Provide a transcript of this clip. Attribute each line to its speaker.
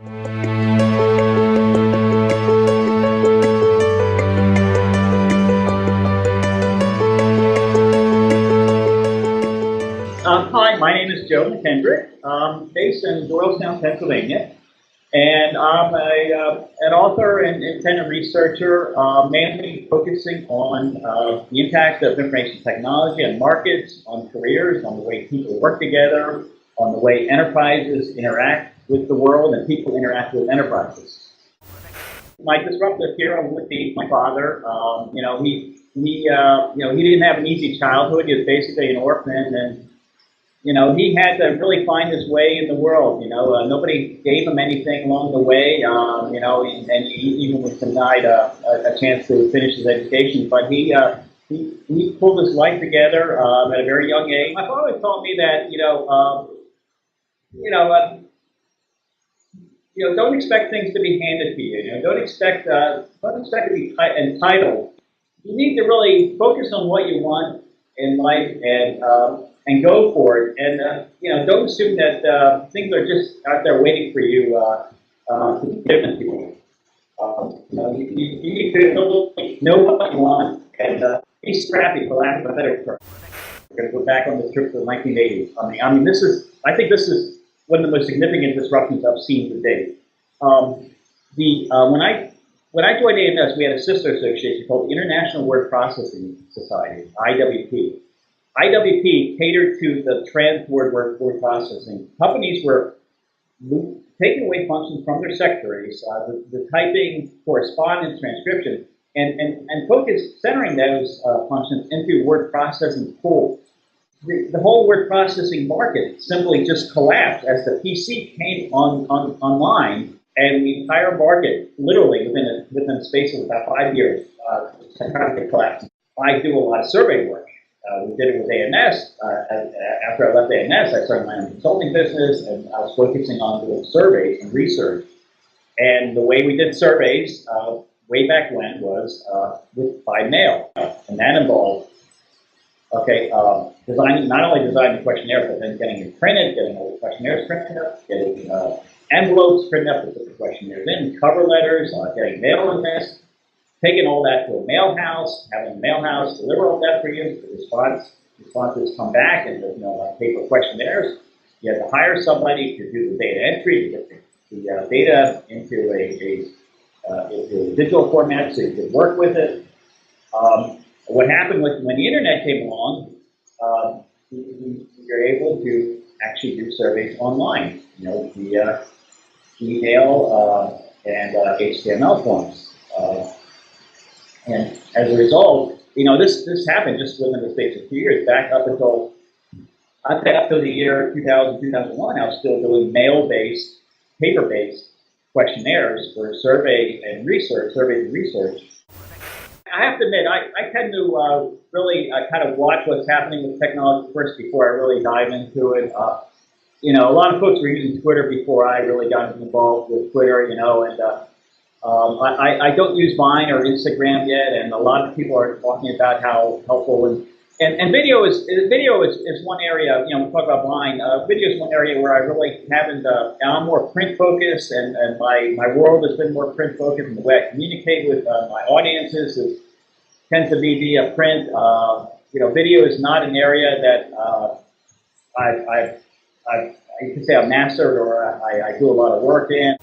Speaker 1: Hi, my name is McKendrick. I'm based in Doylestown, Pennsylvania, and I'm an author and independent researcher, mainly focusing on the impact of information technology on markets, on careers, on the way people work together, on the way enterprises interact with the world and people interact with enterprises. My disruptive hero would be my father. He didn't have an easy childhood. He was basically an orphan, and he had to really find his way in the world. Nobody gave him anything along the way. And he even was denied a chance to finish his education. But he pulled his life together at a very young age. My father told me that don't expect things to be handed to you. Don't expect to be entitled. You need to really focus on what you want in life and go for it. And don't assume that things are just out there waiting for you to be given to you. You need to know what you want and be scrappy, for lack of a better term. We're going to go back on the trip to the 1980s. I think this is one of the most significant disruptions I've seen to date. When I joined AMS, we had a sister association called the International Word Processing Society, IWP. IWP catered to the trend toward word processing. Companies were taking away functions from their secretaries, the typing, correspondence, transcription, and centering those functions into word processing tools. The whole word processing market simply just collapsed as the PC came online, and the entire market, literally within a space of about 5 years, collapsed. I do a lot of survey work. We did it with AMS. After I left AMS, I started my own consulting business, and I was focusing on doing surveys and research. And the way we did surveys way back when was by mail, and that involved not only designing the questionnaire, but then getting it printed, getting all the questionnaires printed up, getting envelopes printed up to put the questionnaires in, cover letters, getting mail address, taking all that to a mail house, having the mail house deliver all that for you. The responses come back and like paper questionnaires. You have to hire somebody to do the data entry, to get the data into a digital format so you can work with it. What happened when the internet came along, we were able to actually do surveys online, via email and HTML forms. And as a result, this happened just within the space of 2 years. Back up until the year 2000, 2001, I was still doing mail-based, paper-based questionnaires for surveys and research. I have to admit, I tend to really kind of watch what's happening with technology first before I really dive into it. A lot of folks were using Twitter before I really got involved with Twitter, and I don't use Vine or Instagram yet, and a lot of people are talking about how helpful and video is one area. We talk about Vine. Video is one area where I really haven't. I'm more print focused, and my world has been more print focused, and the way I communicate with my audiences tends to be via print. Video is not an area that I can say I've mastered or I do a lot of work in.